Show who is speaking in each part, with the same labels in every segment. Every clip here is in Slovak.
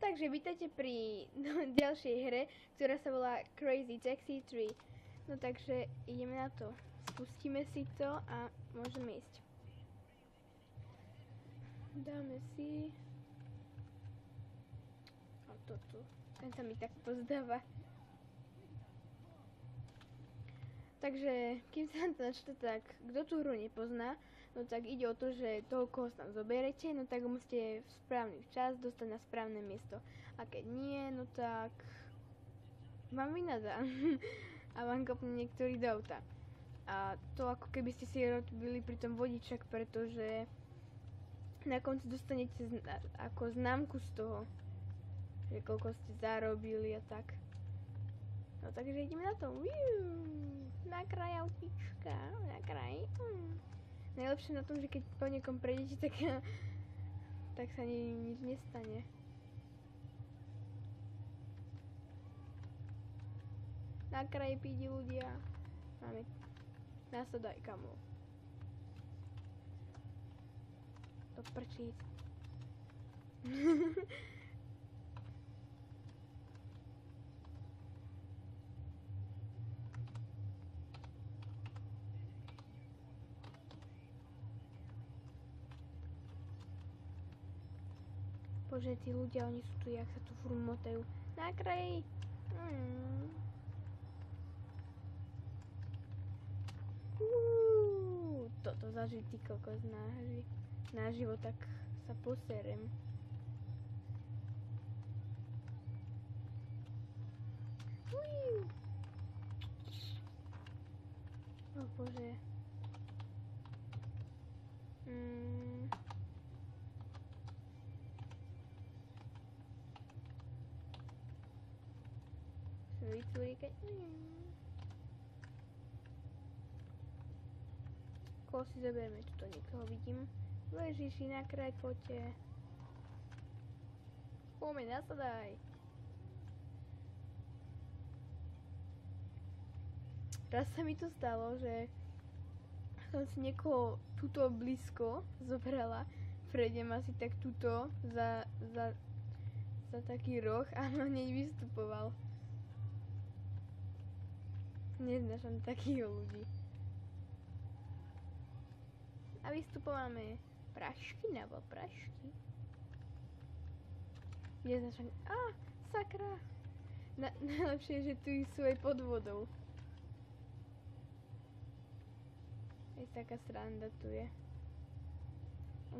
Speaker 1: Takže vítajte pri ďalšej hre, ktorá sa volá Crazy Taxi 3. No takže ideme na to. Spustíme si to a môžeme ísť. Dáme si... A toto. Ten sa mi tak pozdáva. Takže, kým sa nám to načíta, tak kto tú hru nepozná, no tak ide o to, že toho, koho sa tam zoberete, no tak ho musíte v správny čas dostať na správne miesto. A keď nie, no tak vám vynadá a vám kopne niektorý do auta. A to ako keby ste si robili pri tom vodičak, pretože na konci dostanete ako známku z toho, že koľko ste zarobili a tak. No takže ideme na to. Na kraj autička, na kraj. Najlepšie na tom, že keď po niekom prejdete, tak sa nič nestane. Na kraji pídi ľudia. Máme. Nasledaj, kamo. To prčíc. Bože, tí ľudia, oni sú tu, jak sa tu furt motajú. Na kraji. Toto zažiť, ty kokos, naživo, tak sa poserem. O bože. Vytvoríkať. Koho si zoberieme? Tuto niekoho vidím. Ježiši, na kraj, poďte. Poďme, nasadaj. Raz sa mi to stalo, že som si niekoho tuto blízko zobrala. Prejdem asi tak tuto za taký roh a hneď vystupoval. Neznášam takých ľudí. A vystupováme prašky nebo prašky. Neznášam... sakra! Najlepšie je, že tu sú aj pod vodou. Aj taká sranda tu je.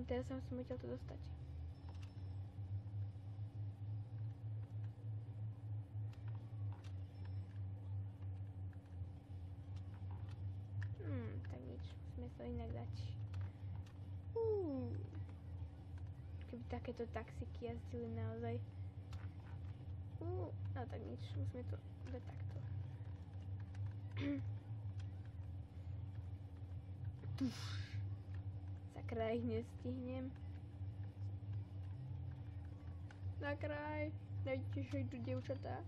Speaker 1: Teraz sa musím odtiaľ to dostať. Tak nič, musíme sa inak dať. Keby takéto taxiky jazdili naozaj. No tak nič, musíme to dať takto. Sakra, ich nestihnem. Na kraj, nevidíte, že idú dievčatá.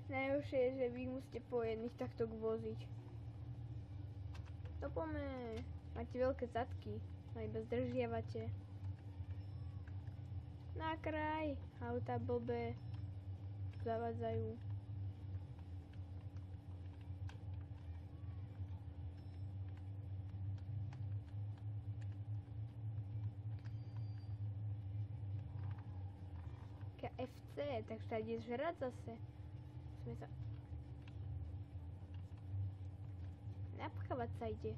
Speaker 1: Najhoršie je, že vy musíte po jedných takto voziť. To poďme. Máte veľké zadky, a iba zdržiavate. Na kraj. Auta blbé. Zavadzajú. KFC, takže sa ide žrať zase. Sa napchávať sa ide.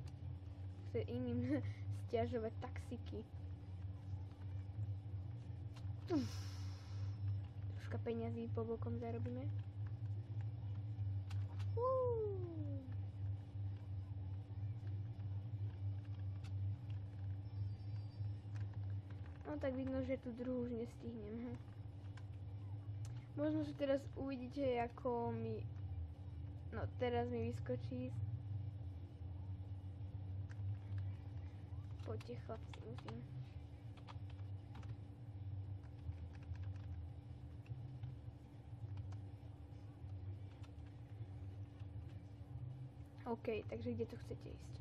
Speaker 1: Chce iným stiažovať taxiky. Troška peňazí po bokom zarobíme. No tak vidno, že tú druhú už nestihnem. Možno, že teraz uvidíte, ako mi... No, teraz mi vyskočí. Poďte, chlapci, musím. OK, takže kde to chcete ísť?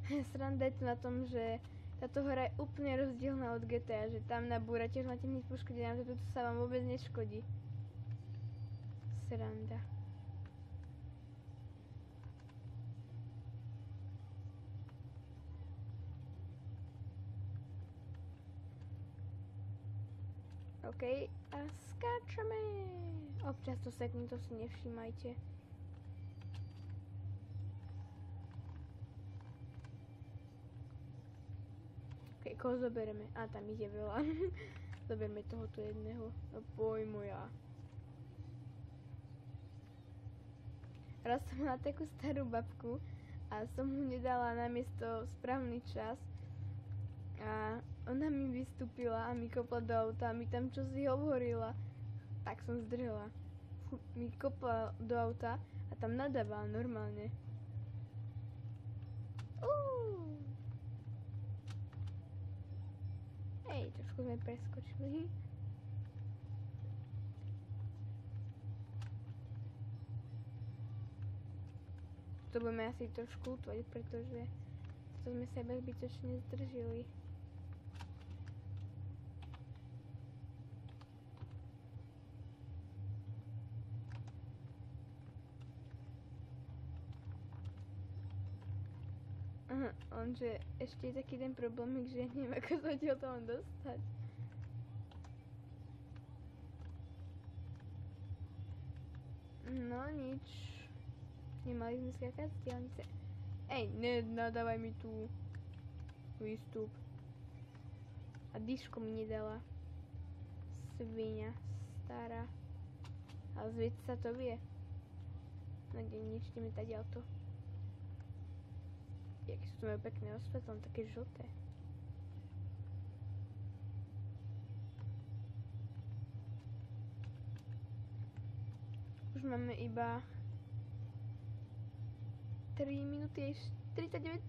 Speaker 1: Sranda je to na tom, že táto hra je úplne rozdielna od GTA, že tam na búra tiež máte hneď poškodené, a toto sa vám vôbec neškodí. Sranda. OK, a skáčeme. Občas to sekne, to si nevšímajte. OK, koho zoberieme? A tam ide veľa. Zoberme tohoto jedného. No poj moja. Raz som mala takú starú babku a som mu nedala na miesto správny čas. A ona mi vystúpila a mi kopla do auta a mi tam čosi hovorila. Tak som zdrhla. Mi kopla do auta a tam nadávala normálne. Hej, trošku sme preskočili. To budeme asi trošku utvať, pretože to sme sa iba zbytočne zdržili. Aha, onže ešte je taký ten problémik, že neviem, ako sa ti o tom dostať. No nič. Nemali sme skákať z diaľnice. Ej, nenadávaj mi tu výstup. A disko mi nedala. Svinia stará. Ale zvieť sa to vie. No nič, ideme tady auto. Jaké sú tu majú pekné osvetlom, také žlté. Už máme iba 3 minúty a 39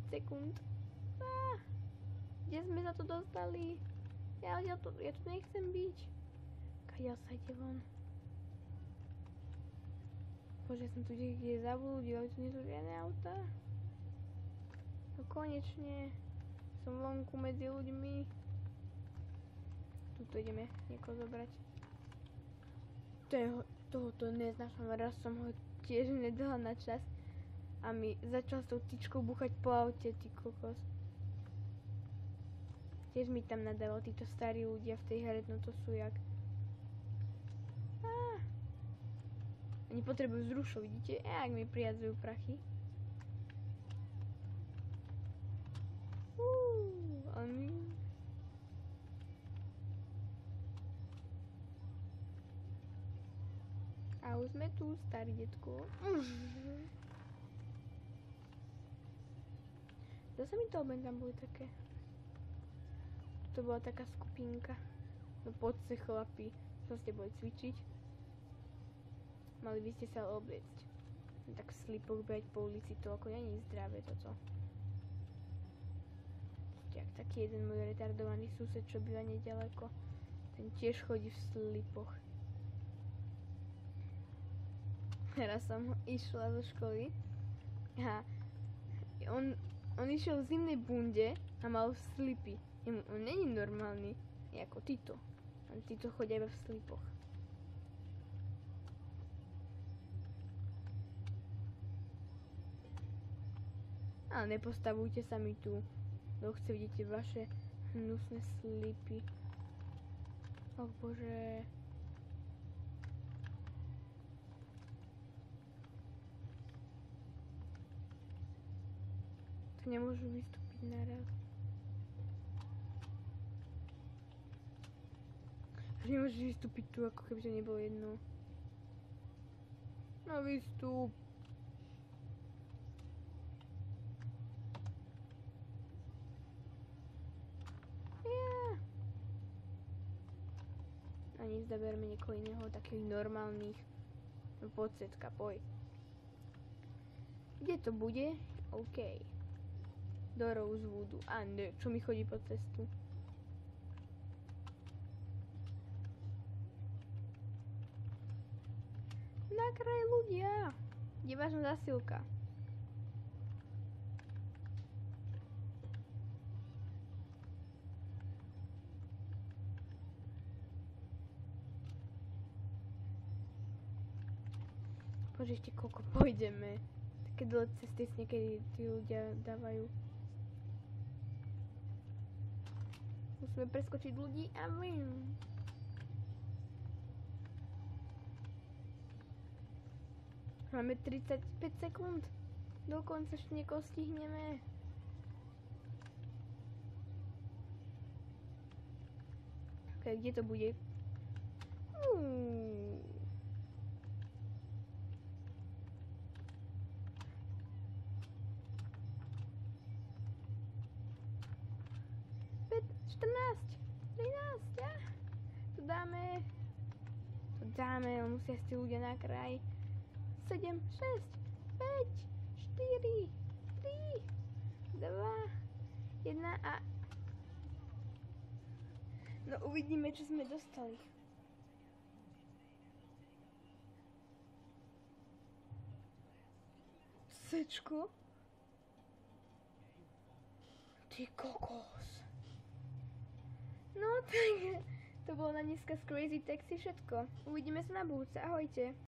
Speaker 1: sekúnd. Kde sme sa to dostali? Ja tu nechcem byť. Kaďal sa ide von. Bože, som tu kde zablúdil, tu nie sú žiadne autá. No konečne. Som vonku medzi ľuďmi. Tuto ideme niekoho zobrať. Tohoto neznášam, raz som ho tiež nedala na čas. A mi začal s tou tyčkou búchať po aute, ty kokos. Tiež mi tam nadával títo starí ľudia v tej hre, no to sú jak. Oni potrebujú zrušov, vidíte? Jak mi prijadzujú prachy. Oni... A už sme tu, starý detko. Zase mi to oben tam boli také. To bola taká skupinka. No poďte chlapi, čo ste boli cvičiť. Mali by ste sa obliecť. Tak v slipoch behať po ulici, to ako nie je zdravé toto. Jak taký jeden môj retardovaný sused, čo býva nedaleko. Ten tiež chodí v slipoch. Raz som išla zo školy a on išiel v zimnej bunde a mal slipy. On není normálny, ako títo. Títo chodia iba v slipoch. Ale nepostavujte sa mi tu. No chce vidíte vaše hnusné slipy. Och bože. To nemôžu vystúpiť naraz. Nemôžeš vystúpiť tu, ako keby to nebolo jedno. No vystúp. A nic, zaberme niekoho iného, takých normálnych. No poď setka, poj. Kde to bude? OK. Do Rosewoodu. A ne, čo mi chodí po cestu? Na kraj ľudia. Kde je vážna zásilka? Poď ešte koľko pôjdeme. Také dlhé cesty si niekedy tí ľudia dávajú. Musíme preskočiť ľudí a vím. Máme 35 sekúnd. Dokonca ešte niekoho stihneme. Ok, kde to bude? Päť, 14, 13, ja. To dáme. To dáme, musia si ľudia na kraj. 7, 6, 5, 4, 3, 2, 1 a... No uvidíme, čo sme dostali. Sečko? Ty kokos. No tak, to bolo na dneska z Crazy Taxi všetko. Uvidíme sa na budúce, ahojte.